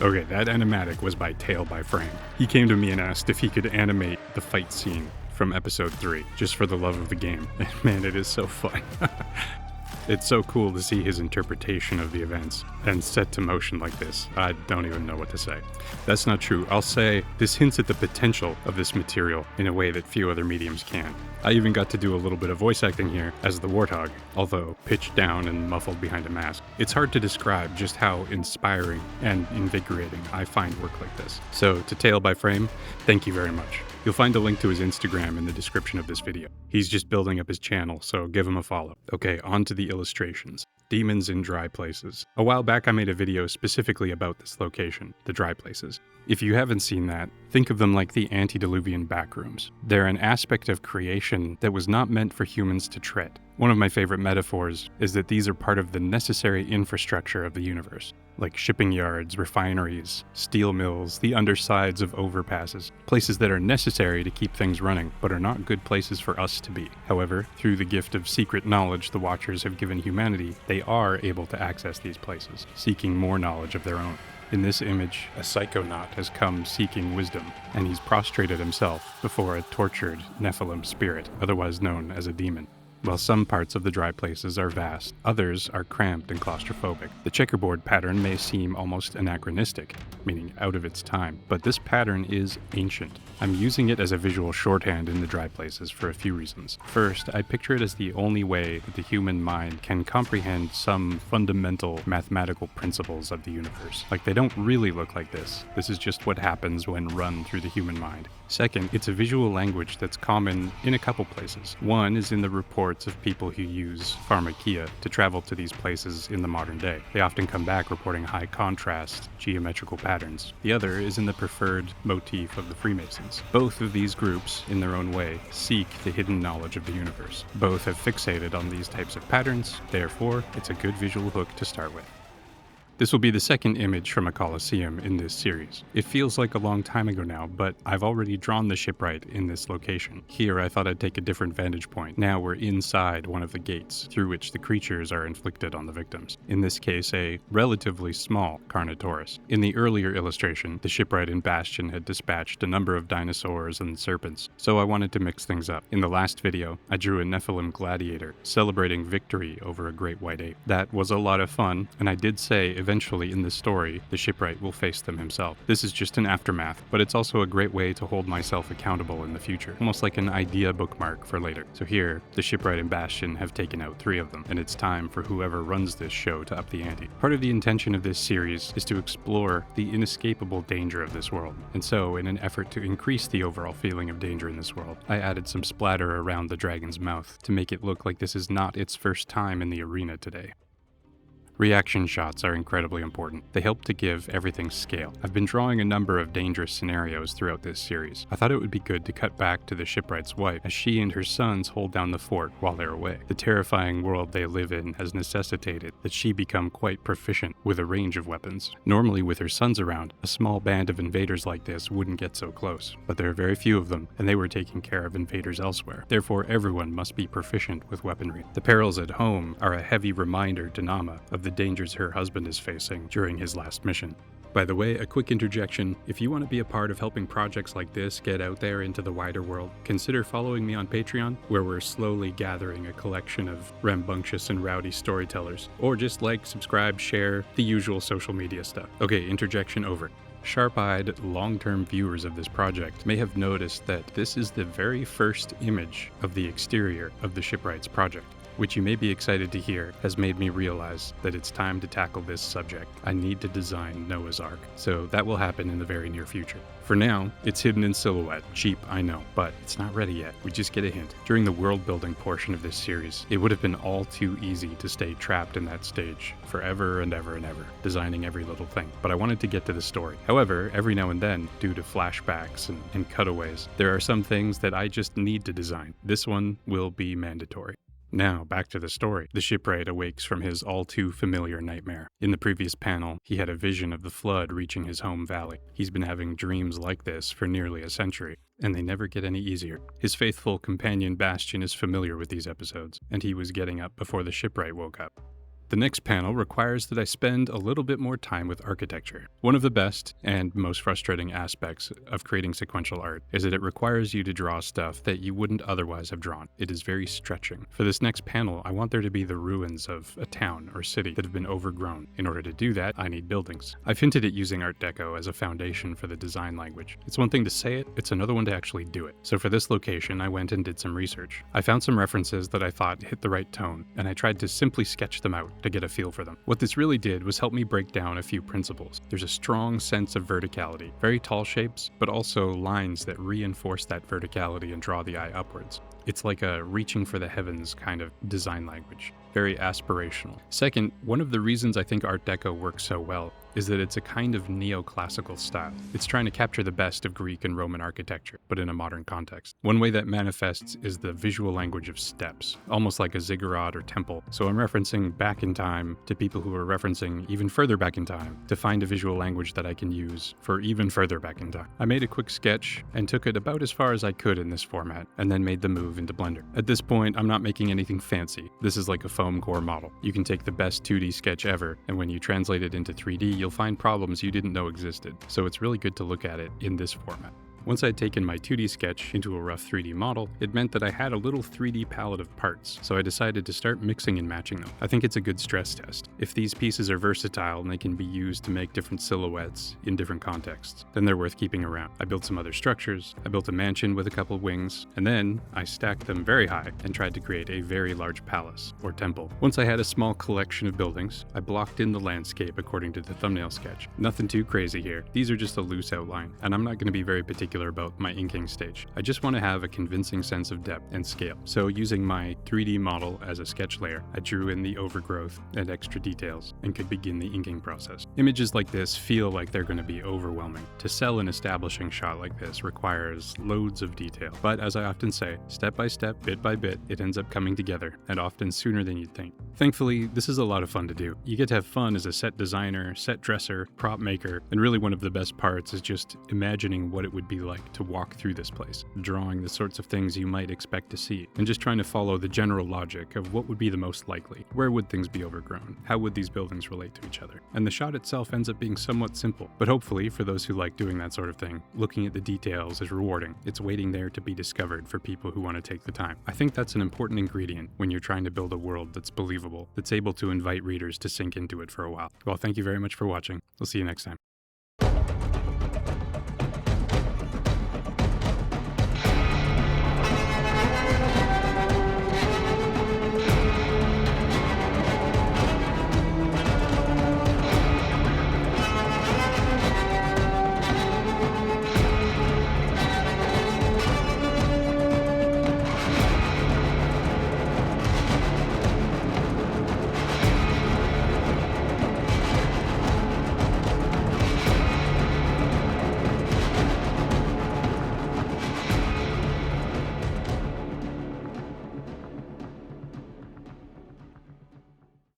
Okay, that animatic was by Tail by Frame. He came to me and asked if he could animate the fight scene from episode 3, just for the love of the game. And man, it is so fun. It's so cool to see his interpretation of the events and set to motion like this. I don't even know what to say. That's not true. I'll say this hints at the potential of this material in a way that few other mediums can. I even got to do a little bit of voice acting here as the Warthog, although pitched down and muffled behind a mask. It's hard to describe just how inspiring and invigorating I find work like this. So to Tail by Frame, thank you very much. You'll find a link to his Instagram in the description of this video. He's just building up his channel, so give him a follow. Okay, on to the illustrations. Demons in dry places. A while back I made a video specifically about this location, the dry places. If you haven't seen that, think of them like the antediluvian backrooms. They're an aspect of creation that was not meant for humans to tread. One of my favorite metaphors is that these are part of the necessary infrastructure of the universe, like shipping yards, refineries, steel mills, the undersides of overpasses, places that are necessary to keep things running, but are not good places for us to be. However, through the gift of secret knowledge the Watchers have given humanity, they are able to access these places, seeking more knowledge of their own. In this image, a psychonaught has come seeking wisdom, and he's prostrated himself before a tortured nephilim spirit, otherwise known as a demon. While some parts of the dry places are vast, others are cramped and claustrophobic. The checkerboard pattern may seem almost anachronistic, meaning out of its time, but this pattern is ancient. I'm using it as a visual shorthand in the dry places for a few reasons. First, I picture it as the only way that the human mind can comprehend some fundamental mathematical principles of the universe. Like, they don't really look like this. This is just what happens when run through the human mind. Second, it's a visual language that's common in a couple places. One is in the reports of people who use pharmakia to travel to these places in the modern day. They often come back reporting high contrast, geometrical patterns. The other is in the preferred motif of the Freemasons. Both of these groups, in their own way, seek the hidden knowledge of the universe. Both have fixated on these types of patterns, therefore, it's a good visual hook to start with. This will be the second image from a Coliseum in this series. It feels like a long time ago now, but I've already drawn the shipwright in this location. Here I thought I'd take a different vantage point. Now we're inside one of the gates through which the creatures are inflicted on the victims. In this case, a relatively small Carnotaurus. In the earlier illustration, the Shipwright and Bastion had dispatched a number of dinosaurs and serpents, so I wanted to mix things up. In the last video, I drew a nephilim gladiator celebrating victory over a great white ape. That was a lot of fun, and I did say eventually in this story, the shipwright will face them himself. This is just an aftermath, but it's also a great way to hold myself accountable in the future, almost like an idea bookmark for later. So here, the Shipwright and Bastion have taken out 3 of them, and it's time for whoever runs this show to up the ante. Part of the intention of this series is to explore the inescapable danger of this world, and so in an effort to increase the overall feeling of danger in this world, I added some splatter around the dragon's mouth to make it look like this is not its first time in the arena today. Reaction shots are incredibly important. They help to give everything scale. I've been drawing a number of dangerous scenarios throughout this series. I thought it would be good to cut back to the shipwright's wife as she and her sons hold down the fort while they're away. The terrifying world they live in has necessitated that she become quite proficient with a range of weapons. Normally with her sons around, a small band of invaders like this wouldn't get so close, but there are very few of them, and they were taking care of invaders elsewhere. Therefore, everyone must be proficient with weaponry. The perils at home are a heavy reminder to Naamah of the dangers her husband is facing during his last mission. By the way, a quick interjection: if you want to be a part of helping projects like this get out there into the wider world, consider following me on Patreon, where we're slowly gathering a collection of rambunctious and rowdy storytellers. Or just like, subscribe, share, the usual social media stuff. Okay, interjection over. Sharp-eyed, long-term viewers of this project may have noticed that this is the very first image of the exterior of the Shipwright's project, which you may be excited to hear has made me realize that it's time to tackle this subject. I need to design Noah's Ark, so that will happen in the very near future. For now, it's hidden in silhouette. Cheap, I know, but it's not ready yet. We just get a hint. During the world-building portion of this series, it would have been all too easy to stay trapped in that stage forever and ever and ever, designing every little thing. But I wanted to get to the story. However, every now and then, due to flashbacks and cutaways, there are some things that I just need to design. This one will be mandatory. Now, back to the story. The shipwright awakes from his all-too-familiar nightmare. In the previous panel, he had a vision of the flood reaching his home valley. He's been having dreams like this for nearly a century, and they never get any easier. His faithful companion Bastion is familiar with these episodes, and he was getting up before the shipwright woke up. The next panel requires that I spend a little bit more time with architecture. One of the best and most frustrating aspects of creating sequential art is that it requires you to draw stuff that you wouldn't otherwise have drawn. It is very stretching. For this next panel, I want there to be the ruins of a town or city that have been overgrown. In order to do that, I need buildings. I've hinted at using Art Deco as a foundation for the design language. It's one thing to say it, it's another one to actually do it. So for this location, I went and did some research. I found some references that I thought hit the right tone, and I tried to simply sketch them out to get a feel for them. What this really did was help me break down a few principles. There's a strong sense of verticality, very tall shapes, but also lines that reinforce that verticality and draw the eye upwards. It's like a reaching for the heavens kind of design language. Very aspirational. Second, one of the reasons I think Art Deco works so well is that it's a kind of neoclassical style. It's trying to capture the best of Greek and Roman architecture, but in a modern context. One way that manifests is the visual language of steps, almost like a ziggurat or temple. So I'm referencing back in time to people who are referencing even further back in time to find a visual language that I can use for even further back in time. I made a quick sketch and took it about as far as I could in this format, and then made the move into Blender. At this point, I'm not making anything fancy. This is like a foam core model. You can take the best 2D sketch ever, and when you translate it into 3D, you'll find problems you didn't know existed, so it's really good to look at it in this format. Once I'd taken my 2D sketch into a rough 3D model, it meant that I had a little 3D palette of parts, so I decided to start mixing and matching them. I think it's a good stress test. If these pieces are versatile and they can be used to make different silhouettes in different contexts, then they're worth keeping around. I built some other structures, I built a mansion with a couple of wings, and then I stacked them very high and tried to create a very large palace, or temple. Once I had a small collection of buildings, I blocked in the landscape according to the thumbnail sketch. Nothing too crazy here. These are just a loose outline, and I'm not going to be very particular about my inking stage. I just want to have a convincing sense of depth and scale. So using my 3D model as a sketch layer, I drew in the overgrowth and extra details and could begin the inking process. Images like this feel like they're going to be overwhelming. To sell an establishing shot like this requires loads of detail. But as I often say, step by step, bit by bit, it ends up coming together, and often sooner than you'd think. Thankfully, this is a lot of fun to do. You get to have fun as a set designer, set dresser, prop maker, and really one of the best parts is just imagining what it would be like to walk through this place, drawing the sorts of things you might expect to see, and just trying to follow the general logic of what would be the most likely. Where would things be overgrown? How would these buildings relate to each other? And the shot itself ends up being somewhat simple, but hopefully, for those who like doing that sort of thing, looking at the details is rewarding. It's waiting there to be discovered for people who want to take the time. I think that's an important ingredient when you're trying to build a world that's believable, that's able to invite readers to sink into it for a while. Well, thank you very much for watching. We'll see you next time.